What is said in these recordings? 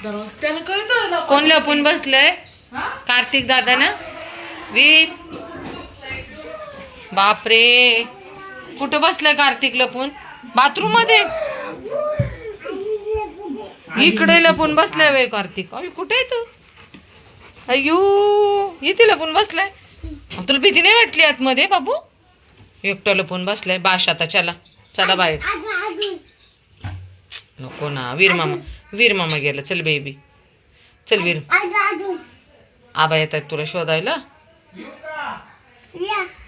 त्यानं कळतं कोण लपून बसलंय? कार्तिक दादा ना? वीर बापरे, कुठं बसलाय कार्तिक लपून? बाथरूम मध्ये? इकडे लपून बसलाय वे कार्तिक. अय कुठे आहे तू? अय्यो, इथे लपून बसलाय. तुला भीती नाही वाटली आतमध्ये बाबू? एकटं लपून बसलाय. बाश आता चला चला बाहेर. नको ना, वीर मामा गेला. चल बेबी चल. वीर आबा येत आहेत तुला शोधायला.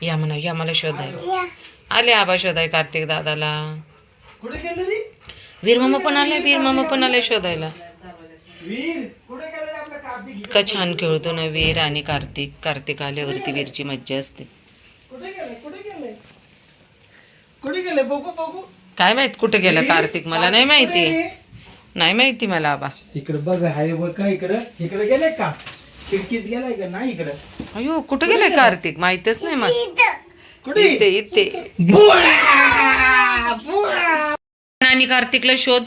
या म्हणा, या मला शोधायला. आले आबा शोधाय कार्तिक दादाला. वीर मामा पण आले शोधायला. का छान खेळतो ना वीर आणि कार्तिक. कार्तिक आल्यावरती वीरची मज्जा असते. काय माहित कुठे गेला कार्तिक? मला नाही माहिती मला आबा. इकडे बघ, हाय बघ का इकडे गेले का? खिडकीत गेलाय का? नाही इकडे. अयो कुठे गेलाय कार्तिक? माहितच नाही मला. इथे आणि कार्तिकला शोध.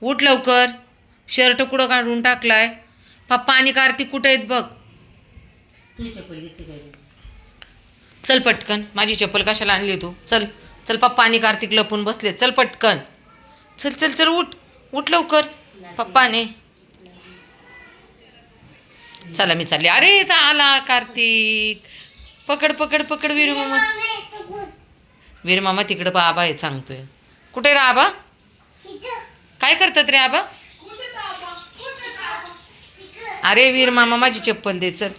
उठ लवकर. शर्ट कुठं काढून टाकलाय? पप्पा आणि कार्तिक कुठे आहेत बघ. चल पटकन. माझी चप्पल कशाला आणली तू? चल चल. पप्पा आणि कार्तिक लपून बसले. चल पटकन. चल चल चल. उठ लवकर. पप्पाने चला मी चालले. अरे आला कार्तिक. पकड वीर मामा तिकडे आबा आहे सांगतोय. कुठे रे आबा? काय करतात रे आबा? अरे वीर मामा माझी चप्पल दे. चल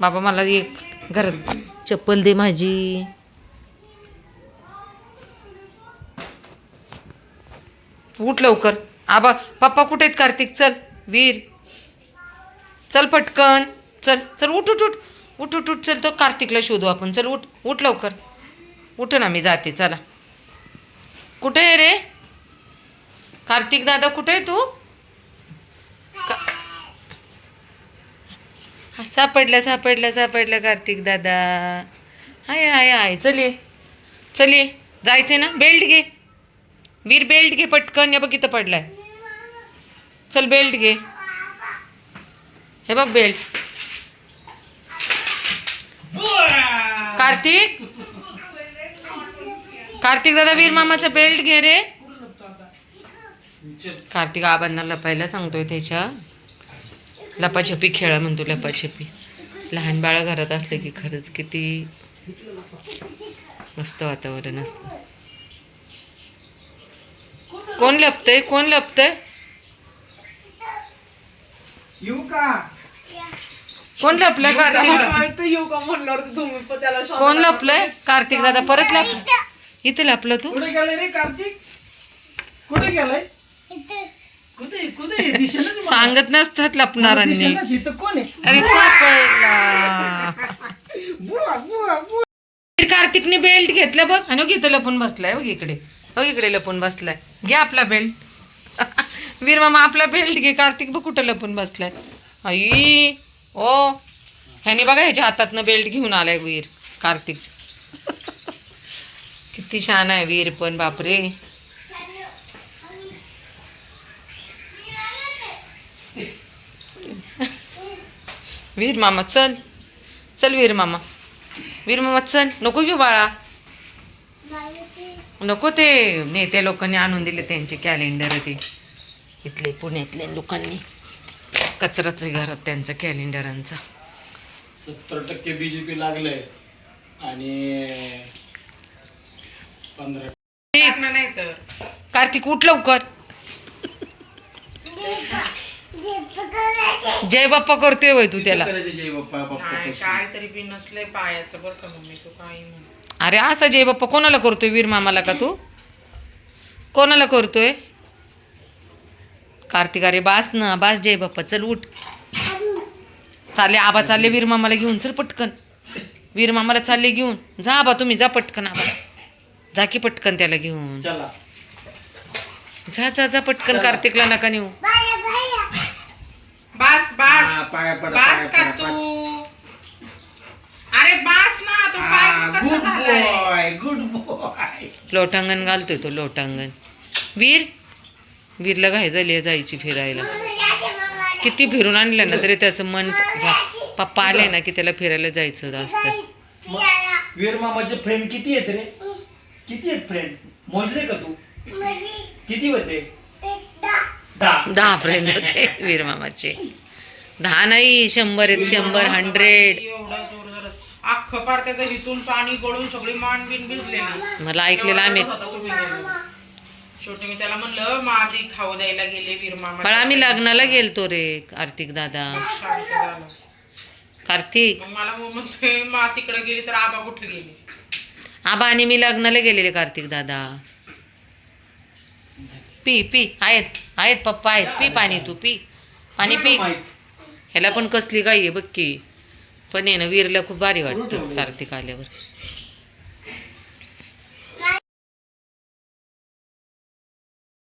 बाबा, मला एक घरात चप्पल दे माझी. उठ लवकर. आबा पप्पा कुठे आहेत कार्तिक? चल वीर चल पटकन. चल चल. उठ चल. तो कार्तिकला शोधू आपण. चल उठ लवकर. उठ ना, मी जाते. चला. कुठे आहे रे कार्तिक दादा? कुठे आहे तू? सापडला कार्तिक दादा. हाय. चल ये. जायचंय ना? बेल्ट घे वीर. बेल्ट घे पटकन. हे बघ इथं पडलाय. चल बेल्ट घे. हे बघ बेल्ट. कार्तिक दादा, वीर मामाचा बेल्ट घे रे. कार्तिक आबांना लपायला सांगतोय. त्याच्या लपाछपी खेळा म्हणतो. लपाछपी. लहान बाळा घरात असले की खरंच किती मस्त वातावरण असतं. कोण लपतंय? कोण लपलंय कार्तिक? कोण लपलंय? कार्तिक दादा परत लपलं. इथे लपलं तू? कुठे गेलाय रे कार्तिक? कुठे गेलाय? सांगत नसतात लपणाऱ्यांनी. कोण आहे? अरे सापडला. कार्तिकने बेल्ट घेतलं बघ. आणि इथं लपून बसलाय. बघ इकडे लपून बसलाय. घे आपला बेल्ट. वीर मामा आपला बेल्ट घे. कार्तिक बघ कुठं लपून बसलाय. आई ओ, ह्यानी बघा ह्याच्या हातातनं बेल्ट घेऊन आलाय वीर. कार्तिक किती छान आहे वीर पण. बापरे. वीर मामा चल. वीर मामा चल. नको घेऊ बाळा. नको. ते नेत्या लोकांनी आणून दिले त्यांचे कॅलेंडर. ते इथले पुण्यातल्या लोकांनी कचराच घरात त्यांचा कॅलेंडरांचा. 70% बीजेपी लागलंय आणि 15 नाही तर. कार्तिक उठ लवकर. जय बाप्पा करतोय वय तू त्याला? काय तरी बी नसलंय पायाचं बरं का मम्मी. तू काही म्हण. अरे असा जय बाप्पा कोणाला करतोय? वीर मामाला का तू? कोणाला करतोय कार्तिक? अरे बास ना, बास जय बाप्पा. चल उठ. चालले आबा. चालले वीर मामाला घेऊन. चल पटकन. वीर मामाला चालले घेऊन. जा आबा तुम्ही. जा पटकन आबा. जा की पटकन त्याला घेऊन. जा पटकन. कार्तिकला नका नेऊ. बास का तू? अरे बास ना. तो पाय कसा झालाय? Good boy. लोटांगण घालतोय तो. लोटांगण. वीरला घाई झाली जायची फिरायला. किती फिरून आणलं ना तरी त्याचं मन पप्पा आले ना की त्याला फिरायला जायचं असतं. वीर मामाचे फ्रेंड किती आहेत रे? किती आहेत फ्रेंड? मोजले का तू? किती होते? 10 फ्रेंड होते वीर मामाचे. 10 नाही 100 आहेत. 100 100. एवढा जोर जरा अख्खं पार त्याचं हिथून पाणी गळून सगळी मान बिन भिजलेली. मला ऐकलेलं आम्ही एवढा होता तुम्ही गेलेला. शेवटी मी त्याला म्हणलं मादी खाऊ द्यायला गेले वीर मामा. पण आम्ही लग्नाला गेलतो रे कार्तिक दादा. शांत झालं. कार्तिक मग मला म्हणतोय मा तिकडे गेली तर आबा कुठे गेली? आबा आणि मी लग्नाला गेलेले कार्तिक दादा. पी पी आहेत पप्पा आहेत. पी पाणी तू पी पाणी पी. ह्याला पण कसली गाई आहे बघ की. पण आहे ना वीरला खूप भारी वाटतं कार्तिक आल्यावर.